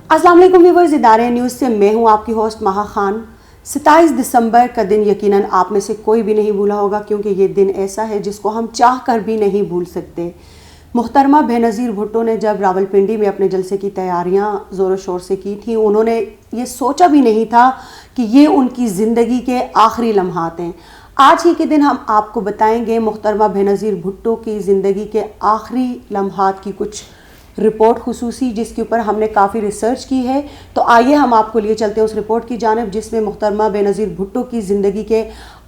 अस्सलाम वालेकुम व्यूअर्स, इदारे न्यूज़ से मैं हूं आपकी होस्ट महा खान। 27 दिसंबर का दिन यकीनन आप में से कोई भी नहीं भूला होगा, क्योंकि ये दिन ऐसा है जिसको हम चाह कर भी नहीं भूल सकते। मुहतरमा बेनज़ीर भुट्टो ने जब रावलपिंडी में अपने जलसे की तैयारियां ज़ोरों शोर से की थी, उन्होंने ये सोचा भी नहीं था कि ये उनकी ज़िंदगी के आखिरी लम्हात हैं। आज ही के दिन हम आपको बताएंगे मुहतरमा बेनज़ीर भुट्टो की ज़िंदगी के आखिरी लम्हात की कुछ रिपोर्ट खुसूसी, जिसके ऊपर हमने काफ़ी रिसर्च की है। तो आइए हम आपको लिए चलते हैं उस रिपोर्ट की जानिब, जिसमें मुहतरमा बेनज़ीर भुट्टो की ज़िंदगी के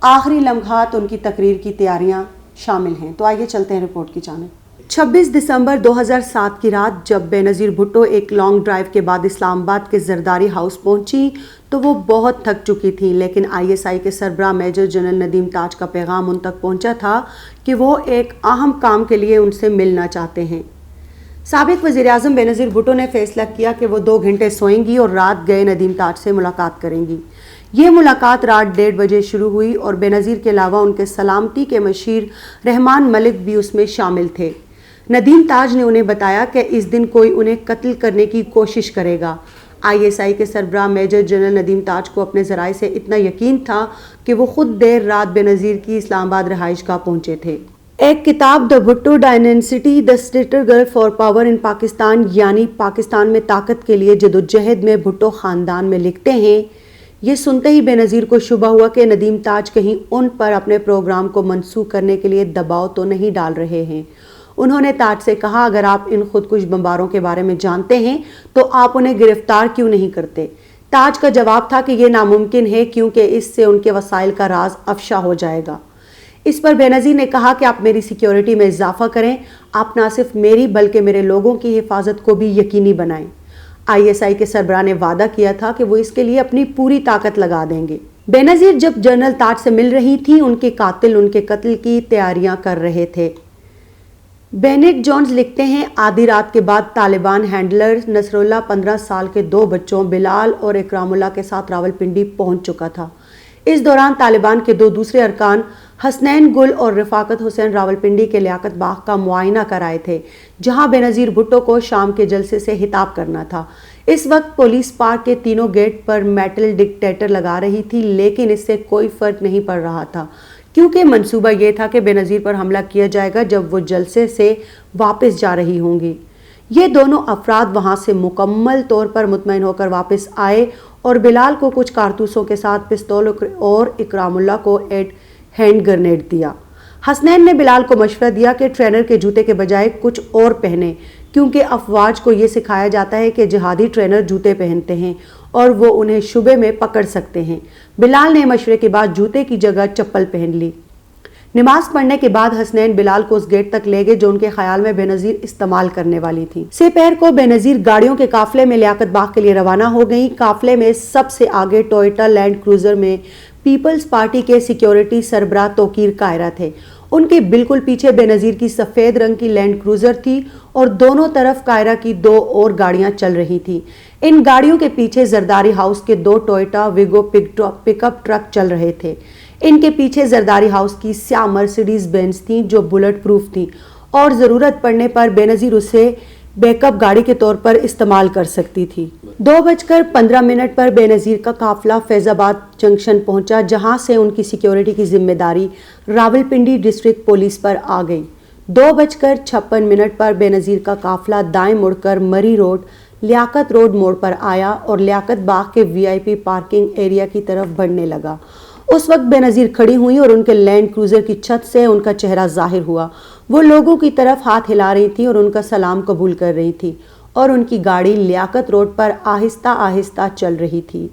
आखिरी लम्हात, उनकी तकरीर की तैयारियां शामिल हैं। तो आइए चलते हैं रिपोर्ट की जानिब। 26 दिसंबर 2007 की रात जब बेनज़ीर भुट्टो एक लॉन्ग ड्राइव के बाद इस्लामाबाद के जरदारी हाउस पहुंची तो वो बहुत थक चुकी थी, लेकिन ISI के सरबराह मेजर जनरल नदीम ताज का पैगाम उन तक पहुंचा था कि वो एक अहम काम के लिए उनसे मिलना चाहते हैं। साबिक वज़ीर-ए-आज़म बेनज़ीर भुट्टो ने फैसला किया कि वो 2 घंटे सोएंगी और रात गए नदीम ताज से मुलाकात करेंगी। ये मुलाकात रात 1:30 बजे शुरू हुई और बेनज़ीर के अलावा उनके सलामती के मशीर रहमान मलिक भी उसमें शामिल थे। नदीम ताज ने उन्हें बताया कि इस दिन कोई उन्हें कत्ल करने की कोशिश करेगा। ISI के सरबराह मेजर जनरल नदीम ताज को अपने ज़राए से इतना यकीन था कि वो खुद देर रात बेनज़ीर की इस्लामाबाद रहाइशगाह पहुंचे थे। एक किताब the Bhutto dynasty the struggle for power in Pakistan, यानी पाकिस्तान में ताकत के लिए जदोजहद में भुट्टो ख़ानदान में लिखते हैं। ये सुनते ही बेनज़ीर को शुबा हुआ कि नदीम ताज कहीं उन पर अपने प्रोग्राम को मनसूख करने के लिए दबाव तो नहीं डाल रहे हैं। उन्होंने ताज से कहा, अगर आप इन खुदकुश बमबारों के बारे में जानते हैं तो आप उन्हें गिरफ्तार क्यों नहीं करते। ताज का जवाब था कि ये नामुमकिन है, क्योंकि इससे उनके वसाइल का राज अफशा हो जाएगा। इस पर बेनज़ीर ने कहा कि आप मेरी सिक्योरिटी में इजाफा करें, आप ना सिर्फ मेरी बल्कि मेरे लोगों की हिफाजत को भी यकीनी बनाएं। ISI के सरबराह ने वादा किया था कि वो इसके लिए अपनी पूरी ताकत लगा देंगे। बेनज़ीर जब जनरल ताज से मिल रही थी, उनके कातिल उनके कत्ल की तैयारियां कर रहे थे। बेनेट जोन्स लिखते हैं, आधी रात के बाद तालिबान हैंडलर नसरुल्लाह 15 साल के 2 बच्चों बिलाल और इकरामुल्लाह के साथ रावलपिंडी पहुंच चुका था। इस दौरान तालिबान के 2 दूसरे अरकान हसनैन गुल और रफाकत हुसैन रावलपिंडी के लियाकत बाग का मुआयना कराए थे, जहां बेनज़ीर भुट्टो को शाम के जलसे से हिताब करना था। इस वक्त पुलिस पार्क के तीनों गेट पर मेटल डिटेक्टर लगा रही थी, लेकिन इससे कोई फर्क नहीं पड़ रहा था, क्योंकि मंसूबा ये था कि बेनज़ीर पर हमला किया जाएगा जब वो जलसे से वापस जा रही होंगी। ये दोनों अफराद वहां से मुकम्मल तौर पर मुतमईन होकर वापस आए और बिलाल को कुछ कारतूसों के साथ पिस्तौल और इकरामुल्लाह को हैंड ग्रेनेड दिया। हसनैन ने बिलाल को मशवरा दिया कि ट्रेनर के जूते के बजाय कुछ और पहने, क्योंकि अफवाज को ये सिखाया जाता है कि जिहादी ट्रेनर जूते पहनते हैं और वो उन्हें शुबे में पकड़ सकते हैं। बिलाल ने मशवरे के बाद जूते की जगह चप्पल पहन ली। नमाज पढ़ने के बाद हसनैन बिलाल को उस गेट तक ले गए जो उनके ख्याल में बेनज़ीर इस्तेमाल करने वाली थी। दोपहर को बेनज़ीर गाड़ियों के काफिले में लियाकत बाग के लिए रवाना हो गई। काफिले में सबसे आगे टोयोटा लैंड क्रूजर में पीपल्स पार्टी के सिक्योरिटी सरबराह तोकीर कायरा थे। उनके बिल्कुल पीछे बेनज़ीर की सफ़ेद रंग की लैंड क्रूजर थी और दोनों तरफ कायरा की 2 और गाड़ियां चल रही थी। इन गाड़ियों के पीछे जरदारी हाउस के 2 टोयोटा विगो पिकअप ट्रक चल रहे थे। इनके पीछे जरदारी हाउस की स्याह मर्सिडीज बेंज थी जो बुलेट प्रूफ थी और ज़रूरत पड़ने पर बेनज़ीर उसे बैकअप गाड़ी के तौर पर इस्तेमाल कर सकती थी। 2:15 पर बेनज़ीर का काफिला फैज़ाबाद जंक्शन पहुंचा, जहां से उनकी सिक्योरिटी की जिम्मेदारी रावलपिंडी डिस्ट्रिक्ट पुलिस पर आ गई। 2:56 पर बेनज़ीर का काफिला दाएं मुड़कर मरी रोड लियाकत रोड मोड़ पर आया और लियाकत बाग के VIP पार्किंग एरिया की तरफ बढ़ने लगा। उस वक्त बेनज़ीर खड़ी हुई और उनके लैंड क्रूजर की छत से उनका चेहरा जाहिर हुआ। वो लोगों की तरफ हाथ हिला रही थी और उनका सलाम कबूल कर रही थी और उनकी गाड़ी लियाकत रोड पर आहिस्ता आहिस्ता चल रही थी।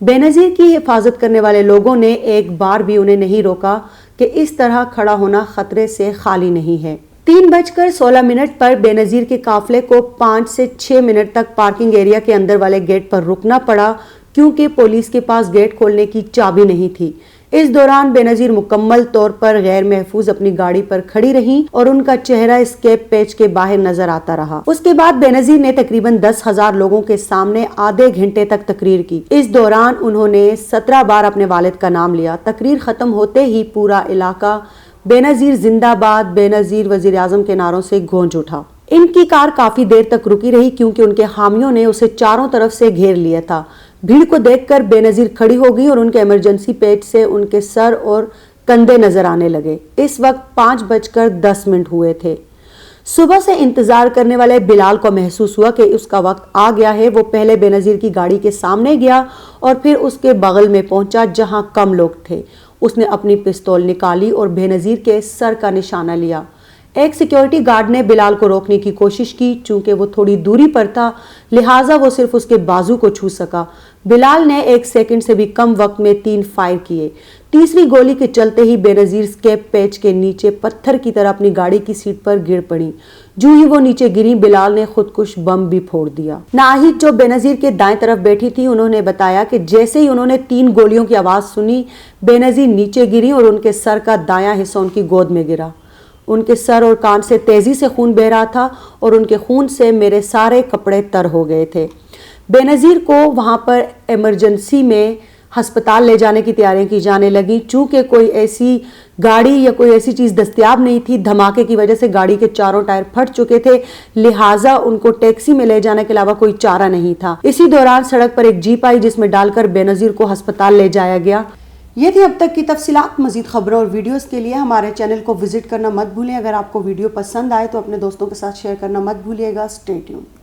बेनज़ीर की हिफाजत करने वाले लोगों ने एक बार भी उन्हें नहीं रोका कि इस तरह खड़ा होना खतरे से खाली नहीं है। 3:16 पर बेनज़ीर के काफिले को 5 से 6 मिनट तक पार्किंग एरिया के अंदर वाले गेट पर रुकना पड़ा, क्योंकि पुलिस के पास गेट खोलने की चाबी नहीं थी। इस दौरान बेनज़ीर मुकम्मल तौर पर गैर महफूज अपनी गाड़ी पर खड़ी रहीं और उनका चेहरा स्केप पेच के बाहर नजर आता रहा। उसके बाद बेनज़ीर ने तकरीबन 10,000 लोगों के सामने आधे घंटे तक तकरीर की। इस दौरान उन्होंने 17 बार अपने वालिद का नाम लिया। तकरीर खत्म होते ही पूरा इलाका बेनज़ीर जिंदाबाद, बेनज़ीर वज़ीर-ए-आज़म के नारों से गूंज उठा। ان کی کار کافی دیر تک رکی رہی کیونکہ ان کے حامیوں نے اسے چاروں طرف سے گھیر لیا تھا۔ بھیڑ کو دیکھ کر بے نظیر کھڑی ہو گئی اور ان کے ایمرجنسی پیج سے ان کے سر اور کندھے نظر آنے لگے۔ اس وقت 5:10 ہوئے تھے۔ صبح سے انتظار کرنے والے بلال کو محسوس ہوا کہ اس کا وقت آ گیا ہے۔ وہ پہلے بے نظیر کی گاڑی کے سامنے گیا اور پھر اس کے بغل میں پہنچا جہاں کم لوگ تھے۔ اس نے اپنی پستول نکالی اور بے نظیر کے سر کا نشانہ لیا۔ ایک سیکیورٹی گارڈ نے بلال کو روکنے کی کوشش کی، چونکہ وہ تھوڑی دوری پر تھا لہٰذا وہ صرف اس کے بازو کو چھو سکا۔ بلال نے 1 سیکنڈ سے بھی کم وقت میں 3 فائر کیے۔ تیسری گولی کے چلتے ہی بے نظیر اسکیپ پیچ کے نیچے پتھر کی طرح اپنی گاڑی کی سیٹ پر گر پڑی۔ جو ہی وہ نیچے گری بلال نے خودکش بم بھی پھوڑ دیا۔ ناہید جو بے نظیر کے دائیں طرف بیٹھی تھی انہوں نے بتایا کہ جیسے ہی انہوں نے 3 گولیوں کی آواز سنی بے نظیر نیچے گری اور ان کے سر کا دایاں حصہ ان کی گود میں گرا۔ ان کے سر اور کان سے تیزی سے خون بہہ رہا تھا اور ان کے خون سے میرے سارے کپڑے تر ہو گئے تھے۔ بے نظیر کو وہاں پر ایمرجنسی میں ہسپتال لے جانے کی تیاریاں کی جانے لگیں، چونکہ کوئی ایسی گاڑی یا کوئی ایسی چیز دستیاب نہیں تھی۔ دھماکے کی وجہ سے گاڑی کے چاروں ٹائر پھٹ چکے تھے لہٰذا ان کو ٹیکسی میں لے جانے کے علاوہ کوئی چارہ نہیں تھا۔ اسی دوران سڑک پر ایک جیپ آئی جس میں ڈال کر بے نظیر کو ہسپتال لے جایا گیا۔ یہ تھی اب تک کی تفصیلات۔ مزید خبروں اور ویڈیوز کے لیے ہمارے چینل کو وزٹ کرنا مت بھولیں۔ اگر آپ کو ویڈیو پسند آئے تو اپنے دوستوں کے ساتھ شیئر کرنا مت بھولیے گا۔ Stay tune.